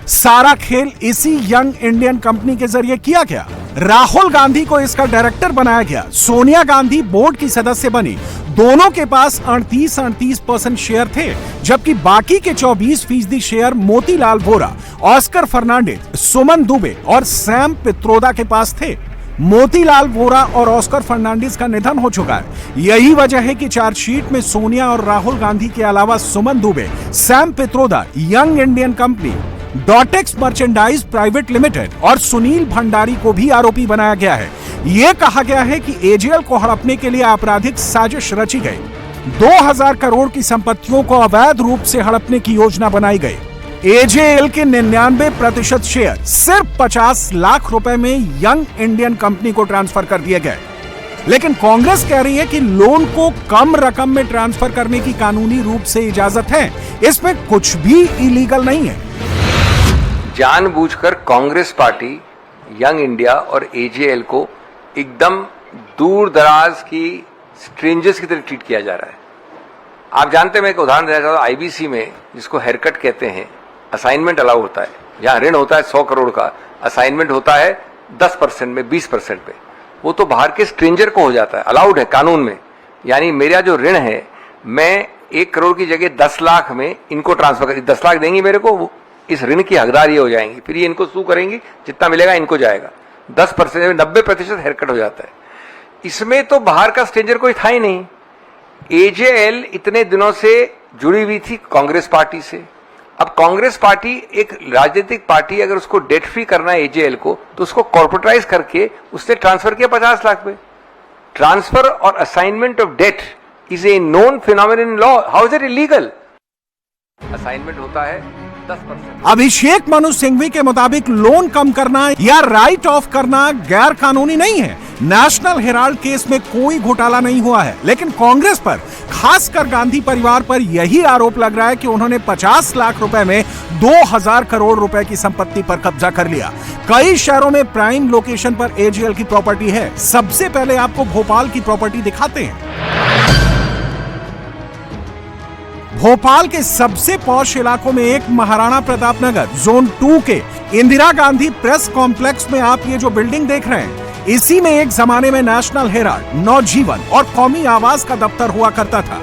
सारा खेल इसी यंग इंडियन कंपनी के जरिए किया गया। राहुल गांधी को इसका डायरेक्टर बनाया गया। सोनिया गांधी बोर्ड की सदस्य बनी। दोनों के पास 38% शेयर थे, जबकि बाकी के 24% शेयर मोतीलाल वोरा, ऑस्कर फर्नांडिस, सुमन दुबे और सैम पित्रोदा के पास थे। मोतीलाल वोरा और ऑस्कर फर्नांडिस का निधन हो चुका है। यही वजह है कि चार्जशीट में सोनिया और राहुल गांधी के अलावा Suman Dubey, Sam Pitroda, young Indian company, Dotex merchandise private limited और सुनील भंडारी को भी आरोपी बनाया गया है। यह कहा गया है कि एजेएल को हड़पने के लिए आपराधिक साजिश रची गई। 2000 करोड़ की संपत्तियों को अवैध रूप से हड़पने की योजना बनाई गई। एजेएल के 99% शेयर सिर्फ 50 लाख रुपए में यंग इंडियन कंपनी को ट्रांसफर कर दिए गए। लेकिन कांग्रेस कह रही है कि लोन को कम रकम में ट्रांसफर करने की कानूनी रूप से इजाजत है। इसमें कुछ भी इलीगल नहीं है। जानबूझकर कांग्रेस पार्टी यंग इंडिया और एजेएल को एकदम दूर दराज की स्ट्रेंजर्स की तरह ट्रीट किया जा रहा है। आप जानते हैं, मैं एक उदाहरण देना चाहता हूं। आईबीसी में जिसको हेयरकट कहते हैं, असाइनमेंट अलाउ होता है। जहां ऋण होता है 100 करोड़ का, असाइनमेंट होता है 10% में, 20% पे। वो तो बाहर के स्ट्रेंजर को हो जाता है, अलाउड है कानून में। यानी मेरा जो ऋण है, मैं 1 करोड़ की जगह 10 लाख में इनको ट्रांसफर कर, 10 लाख देंगी मेरे को, वो इस ऋण की हकदार ये हो जाएंगी। फिर ये इनको सू करेंगी, जितना मिलेगा इनको जाएगा। 10% 90% हेयरकट हो जाता है। इसमें तो बाहर का स्ट्रेंजर कोई था ही नहीं। एजेएल इतने दिनों से जुड़ी हुई थी कांग्रेस पार्टी से। अब कांग्रेस पार्टी एक राजनीतिक पार्टी, अगर उसको डेट फ्री करना है एजेएल को, तो उसको कॉर्पोरेटाइज करके उसने ट्रांसफर किया 50 लाख में। ट्रांसफर और assignment of debt is a known phenomenon in law. How is it illegal? Assignment होता है 10%। अभिषेक मनु सिंघवी के मुताबिक लोन कम करना या राइट ऑफ करना गैर कानूनी नहीं है। नेशनल हेराल्ड केस में कोई घोटाला नहीं हुआ है, लेकिन कांग्रेस पर, खासकर गांधी परिवार पर यही आरोप लग रहा है कि उन्होंने 50 लाख रुपए में 2000 करोड़ रुपए की संपत्ति पर कब्जा कर लिया। कई शहरों में प्राइम लोकेशन पर एजेएल की प्रॉपर्टी है। सबसे पहले आपको भोपाल की प्रॉपर्टी दिखाते हैं। भोपाल के सबसे पॉश इलाकों में एक महाराणा प्रताप नगर जोन 2 के इंदिरा गांधी प्रेस कॉम्प्लेक्स में आप ये जो बिल्डिंग देख रहे हैं, इसी में एक जमाने में नेशनल हेराल्ड, नवजीवन और कौमी आवाज का दफ्तर हुआ करता था।